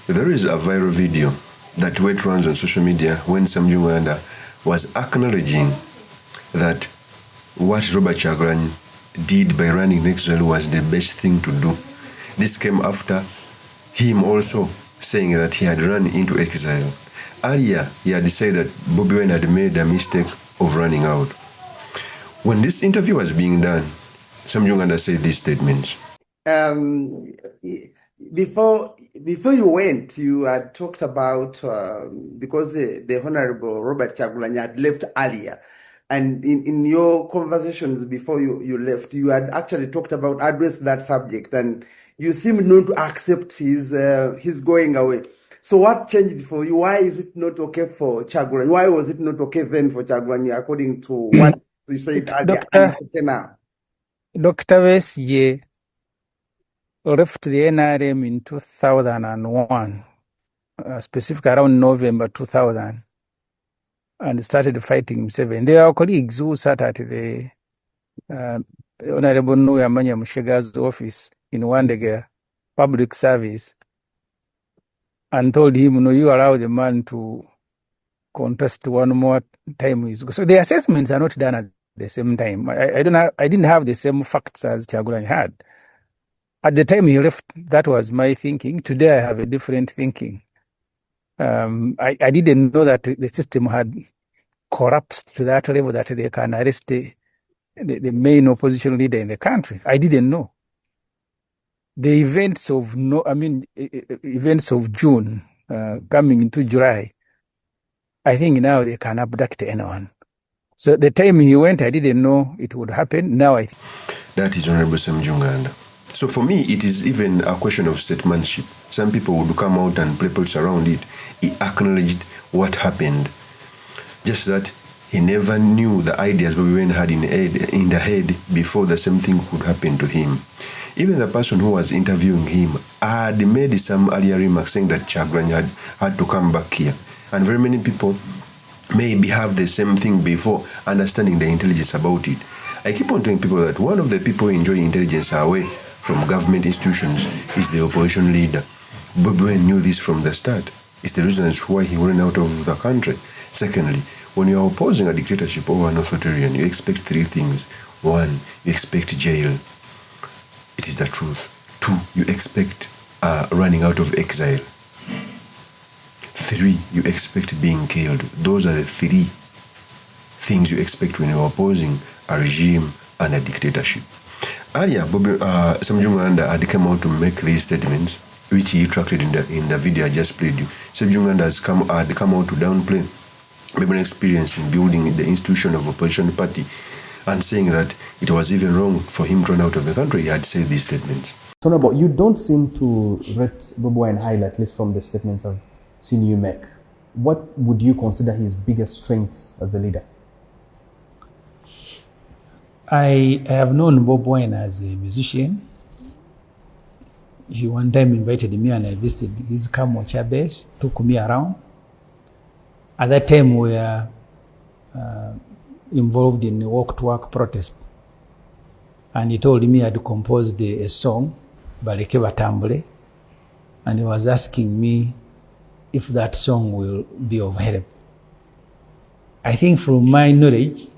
There is a viral video that went rounds on social media when NGANDA was acknowledging that what Robert Kyagulanyi did by running in exile was the best thing to do. This came after him also saying that he had run into exile. Earlier, he had said that Bobi Wine had made a mistake of running out. When this interview was being done, NGANDA said these statements. Before you went, you had talked about, because the Honorable Robert Kyagulanyi had left earlier, and in your conversations before you left, you had actually talked about address that subject, and you seemed not to accept his going away. So what changed for you? Why is it not okay for Kyagulanyi? Why was it not okay then for Kyagulanyi, according to what you said earlier? Dr. Besigye left the NRM in 2001, specifically around November 2000, and started fighting Museveni. There are colleagues who sat at the Honorable Nuyamanya Mushega's office in Wandegea Public Service and told him, no, you allow the man to contest one more time. So the assessments are not done at the same time. I didn't have the same facts as Kyagulanyi had. At the time he left, that was my thinking. Today I have a different thinking. I didn't know that the system had collapsed to that level that they can arrest the main opposition leader in the country. I didn't know. The events of June coming into July, I think now they can abduct anyone. So the time he went, I didn't know it would happen. Now I think. That is Honorable NGANDA. So for me, it is even a question of statesmanship. Some people would come out and play politics around it. He acknowledged what happened. Just that he never knew the ideas Bobi Wine had in the head before the same thing could happen to him. Even the person who was interviewing him had made some earlier remarks saying that Kyagulanyi had to come back here. And very many people maybe have the same thing before understanding the intelligence about it. I keep on telling people that one of the people who enjoy intelligence away from government institutions is the opposition leader. Bobi Wine knew this from the start. It's the reason why he ran out of the country. Secondly, when you are opposing a dictatorship or an authoritarian, you expect three things. One, you expect jail. It is the truth. Two, you expect running out of exile. Three, you expect being killed. Those are the three things you expect when you're opposing a regime and a dictatorship. Earlier, NGANDA had come out to make these statements, which he retracted in the video I just played you. NGANDA had come out to downplay Bobi's experience in building the institution of opposition party and saying that it was even wrong for him to run out of the country. He had said these statements. So, no, but you don't seem to rate Bobi Wine highly, at least from the statements I've seen you make. What would you consider his biggest strengths as a leader? I have known Bobi Wine as a musician. He one time invited me and I visited his Kamocha base, took me around. At that time we were involved in a walk-to-work protest. And he told me I had composed a song, Baleke Batambule, and he was asking me if that song will be of help. I think from my knowledge,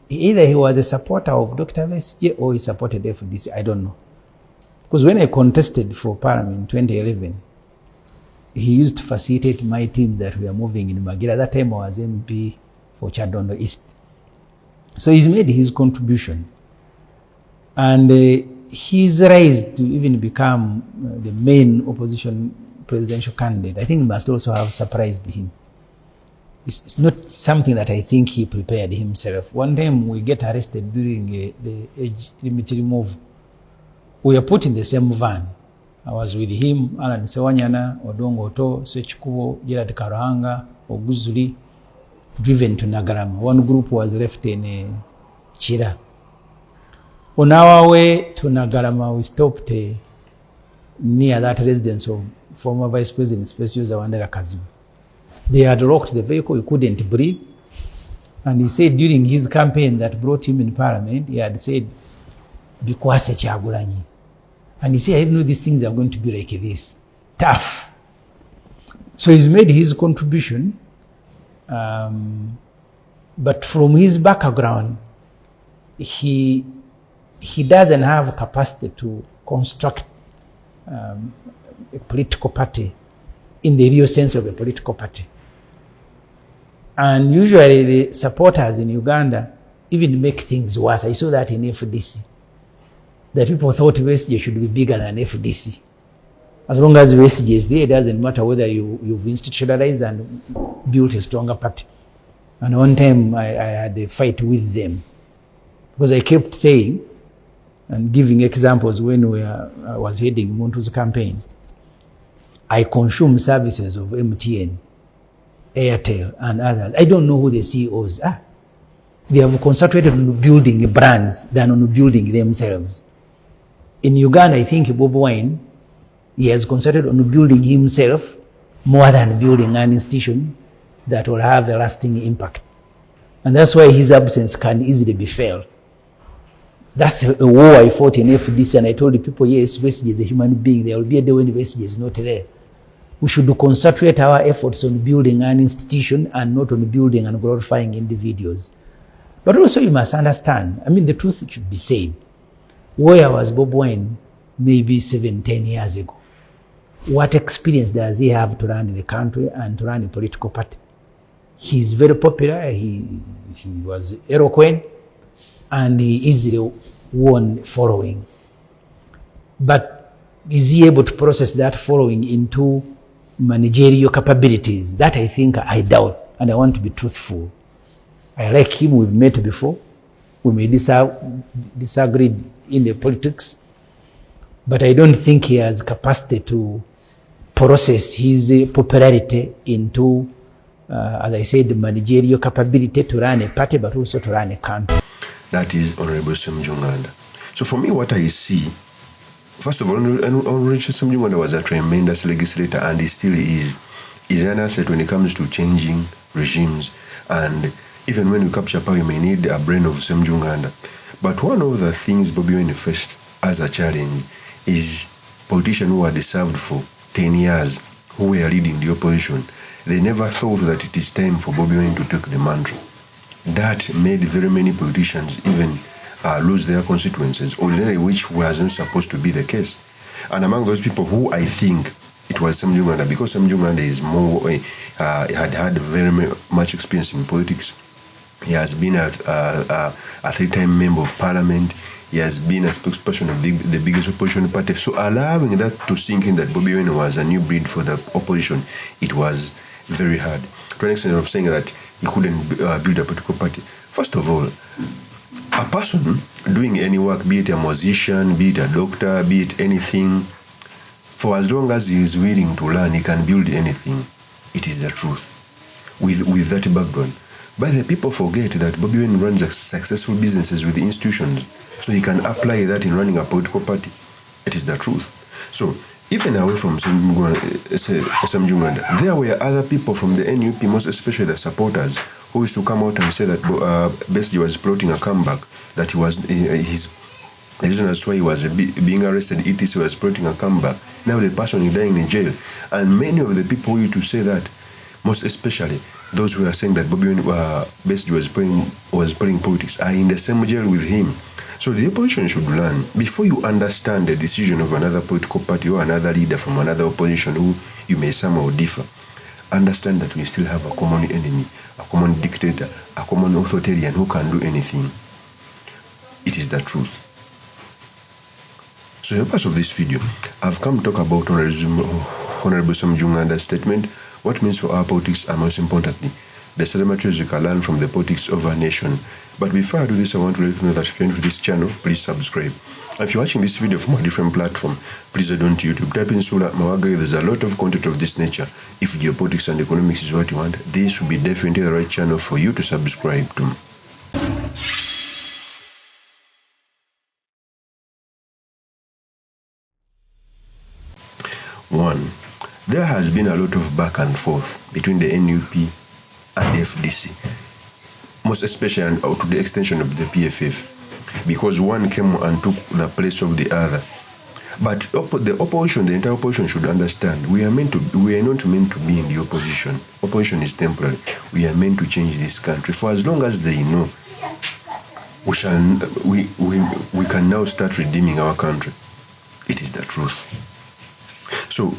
either he was a supporter of Dr. Besigye or he supported FDC, I don't know. Because when I contested for Parliament in 2011, he used to facilitate my team that we are moving in Magira. At that time I was MP for Chadondo East. So he's made his contribution. And his rise to even become the main opposition presidential candidate, I think must also have surprised him. It's not something that I think he prepared himself. One time we get arrested during the age limit remove. We were put in the same van. I was with him, Alan Sewanyana, Odongo Oto, Sechikubo, Gerard Karuhanga, Oguzuli, driven to Nagarama. One group was left in Chira. On our way to Nagarama, we stopped near that residence of former Vice President Special Zawandera Kazu. They had locked the vehicle, he couldn't breathe. And he said during his campaign that brought him in Parliament, he had said, Bikwase Kyagulanyi. And he said, I didn't know these things are going to be like this. Tough. So he's made his contribution, but from his background, he doesn't have capacity to construct a political party in the real sense of a political party. And usually the supporters in Uganda even make things worse. I saw that in FDC. The people thought SSEMUJJU should be bigger than FDC. As long as SSEMUJJU is there, it doesn't matter whether you've institutionalized and built a stronger party. And one time I had a fight with them because I kept saying and giving examples when I was heading Muntu campaign. I consume services of MTN, Airtel, and others. I don't know who the CEOs are. They have concentrated on building brands than on building themselves. In Uganda, I think Bobi Wine, he has concentrated on building himself more than building an institution that will have a lasting impact. And that's why his absence can easily be felt. That's a war I fought in FDC, and I told the people, yes, SSEMUJJU is a human being. There will be a day when SSEMUJJU is not there. We should concentrate our efforts on building an institution and not on building and glorifying individuals. But also you must understand, I mean, the truth should be said. Where was Bobi Wine maybe 7-10 years ago? What experience does he have to run the country and to run a political party? He's very popular, he was eloquent, and he easily won following. But is he able to process that following into managerial capabilities? That I think I doubt, and I want to be truthful. I like him, we've met before. We may disagree in the politics, but I don't think he has capacity to process his popularity into, as I said, the managerial capability to run a party, but also to run a country. That is Honorable SSEMUJJU NGANDA. So for me, what I see, first of all, Honorable SSEMUJJU NGANDA was a tremendous legislator, and he still is an asset when it comes to changing regimes. And even when you capture power, you may need a brain of SSEMUJJU NGANDA. But one of the things Bobi Wine faced as a challenge is politicians who had served for 10 years, who were leading the opposition. They never thought that it is time for Bobi Wine to take the mantle. That made very many politicians even lose their constituencies, ordinarily, which was not supposed to be the case. And among those people who I think it was SSEMUJJU NGANDA, because SSEMUJJU NGANDA is more, had very much experience in politics. He has been a 3-time member of parliament. He has been a spokesperson of the biggest opposition party. So allowing that to sink in that Bobi Wine was a new breed for the opposition, it was very hard. To an extent of saying that he couldn't build a political party. First of all, a person doing any work, be it a musician, be it a doctor, be it anything, for as long as he is willing to learn, he can build anything. It is the truth. With that background. But the people forget that Bobi Wine runs successful businesses with institutions, so he can apply that in running a political party. It is the truth. So, even away from SSEMUJJU NGANDA, there were other people from the NUP, most especially the supporters, who used to come out and say that SSEMUJJU was plotting a comeback, that he was the reason that's why he was being arrested, etc., was plotting a comeback. Now the person is dying in jail. And many of the people who used to say that, most especially those who are saying that Bobi Wine was playing politics, are in the same jail with him. So the opposition should learn, before you understand the decision of another political party or another leader from another opposition who you may somehow differ, understand that we still have a common enemy, a common dictator, a common authoritarian who can do anything. It is the truth. So in the purpose of this video, I've come to talk about Honorable SSEMUJJU NGANDA's statement, what means for our politics, and most importantly, the ceremonies you can learn from the politics of our nation. But before I do this, I want to let you know that if you're new to this channel, please subscribe. And if you're watching this video from a different platform, please head on to YouTube, type in Sula Mawagai. There's a lot of content of this nature. If geopolitics and economics is what you want, this will be definitely the right channel for you to subscribe to. One, there has been a lot of back and forth between the NUP and the FDC, most especially and to the extension of the PFF, because one came and took the place of the other. But the opposition, the entire opposition should understand we are not meant to be in the opposition. Opposition is temporary. We are meant to change this country. For as long as they know, we can now start redeeming our country. It is the truth. So,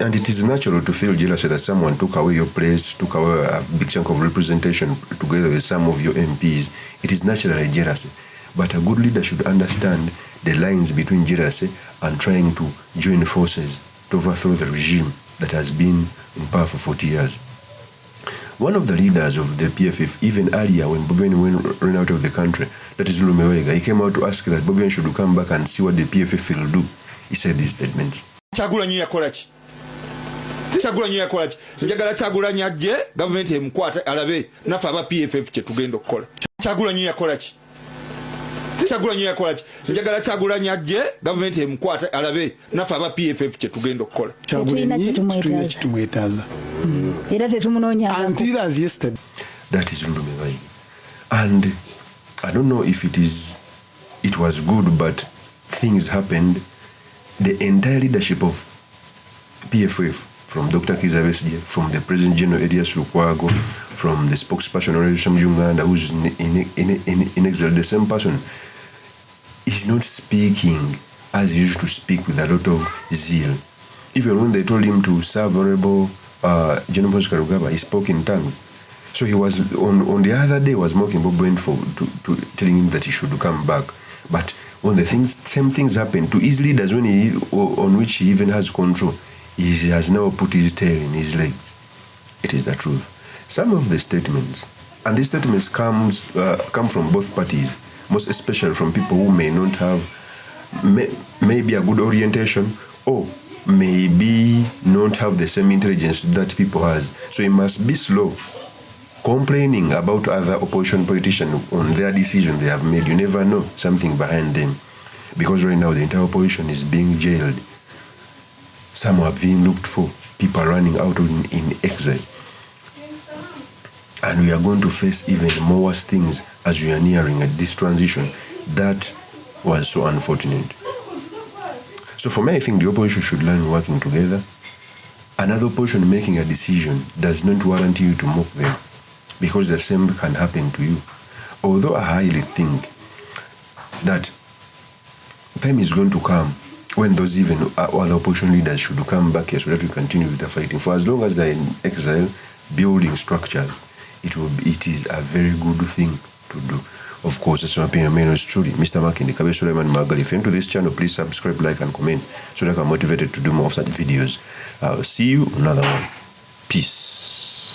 and it is natural to feel jealous that someone took away your place, took away a big chunk of representation together with some of your MPs. It is naturally jealousy. But a good leader should understand the lines between jealousy and trying to join forces to overthrow the regime that has been in power for 40 years. One of the leaders of the PFF, even earlier when Bobi Wine ran out of the country, that is Lumewega, he came out to ask that Bobi Wine should come back and see what the PFF will do. He said these statements. Chagulanyi yakola ki njagala Chagulanyi ajje gavumenti emukwata alabe nafe aba PFF kye tugenda okukola. Chagulanyi yakola ki njagala Chagulanyi ajje gavumenti emukwata alabe nafe aba PFF kye tugenda okukola. Chagulanyi tulina kitumwetaaza era tetumunoonya until as yesterday. That is Lulumebayi. And I don't know if it was good, but things happened. The entire leadership of PFF, from Dr. Kizza Besigye, from the President General Elias Lukwago, from the spokesperson SSEMUJJU NGANDA, who's in exile, the same person is not speaking as he used to speak with a lot of zeal. Even when they told him to serve Honorable General Moses Kainerugaba, he spoke in tongues. So he was on the other day was mocking Bobi Wine for telling him that he should come back. But when same things happen to his leaders, on which he even has control, he has now put his tail in his legs. It is the truth. Some of the statements, and these statements come from both parties, most especially from people who may not have maybe a good orientation or maybe not have the same intelligence that people has. So he must be slow complaining about other opposition politicians on their decision they have made. You never know something behind them. Because right now the entire opposition is being jailed. Some are being looked for. People are running out in exile. And we are going to face even more worse things as we are nearing this transition. That was so unfortunate. So for me, I think the opposition should learn working together. Another opposition making a decision does not warrant you to mock them, because the same can happen to you. Although I highly think that time is going to come when those even other opposition leaders should come back here so that we continue with the fighting. For as long as they're in exile, building structures, it is a very good thing to do. Of course, that's my opinion. My name is truly Mr. Makindi Kabe Suleiman Magali. If you're into this channel, please subscribe, like, and comment so that I'm motivated to do more of such videos. I'll see you another one. Peace.